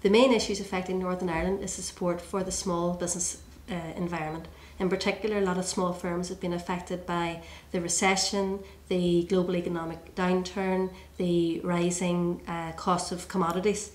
The main issues affecting Northern Ireland is the support for the small business environment. In particular, a lot of small firms have been affected by the recession, the global economic downturn, the rising cost of commodities.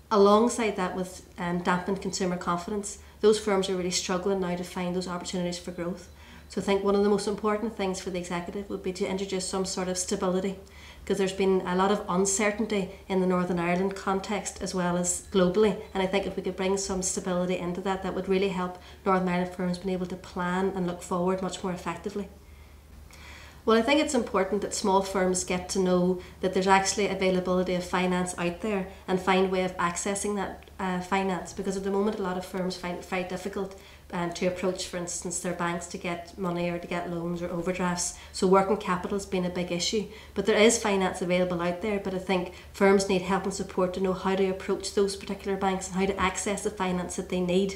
Alongside that, with dampened consumer confidence, those firms are really struggling now to find those opportunities for growth. So I think one of the most important things for the executive would be to introduce some sort of stability, because there's been a lot of uncertainty in the Northern Ireland context as well as globally, and I think if we could bring some stability into that, that would really help Northern Ireland firms being able to plan and look forward much more effectively. Well, I think it's important that small firms get to know that there's actually availability of finance out there and find a way of accessing that finance, because at the moment a lot of firms find it very difficult to approach, for instance, their banks to get money or to get loans or overdrafts. So working capital has been a big issue, but there is finance available out there, but I think firms need help and support to know how to approach those particular banks and how to access the finance that they need.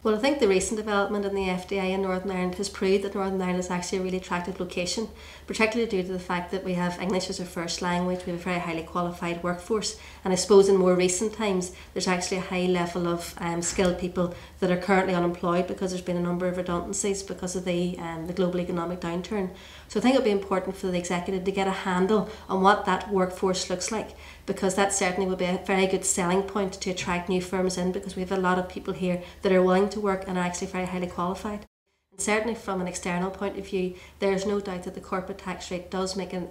Well, I think the recent development in the FDI in Northern Ireland has proved that Northern Ireland is actually a really attractive location, particularly due to the fact that we have English as our first language, we have a very highly qualified workforce, and I suppose in more recent times there's actually a high level of skilled people that are currently unemployed because there's been a number of redundancies because of the global economic downturn. So I think it would be important for the executive to get a handle on what that workforce looks like, because that certainly would be a very good selling point to attract new firms in, because we have a lot of people here that are willing to work and are actually very highly qualified. And certainly from an external point of view, there's no doubt that the corporate tax rate does make an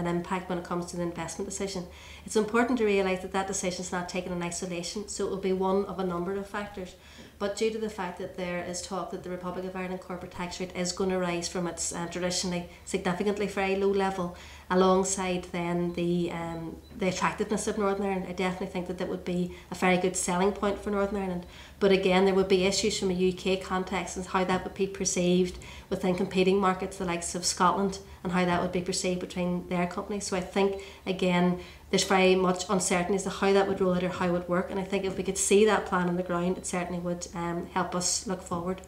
impact when it comes to the investment decision. It's important to realise that that decision is not taken in isolation, so it will be one of a number of factors. But due to the fact that there is talk that the Republic of Ireland corporate tax rate is going to rise from its traditionally significantly very low level, alongside then the attractiveness of Northern Ireland, I definitely think that that would be a very good selling point for Northern Ireland. But again, there would be issues from a UK context and how that would be perceived within competing markets, the likes of Scotland, and how that would be perceived between their companies. So I think, again, there's very much uncertainty as to how that would roll out or how it would work, and I think if we could see that plan on the ground, it certainly would help us look forward.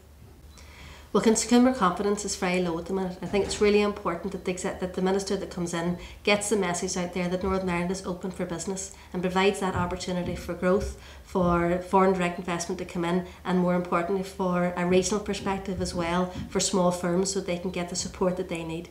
Well, consumer confidence is very low at the minute. I think it's really important that the minister that comes in gets the message out there that Northern Ireland is open for business and provides that opportunity for growth, for foreign direct investment to come in, and more importantly for a regional perspective as well for small firms, so they can get the support that they need.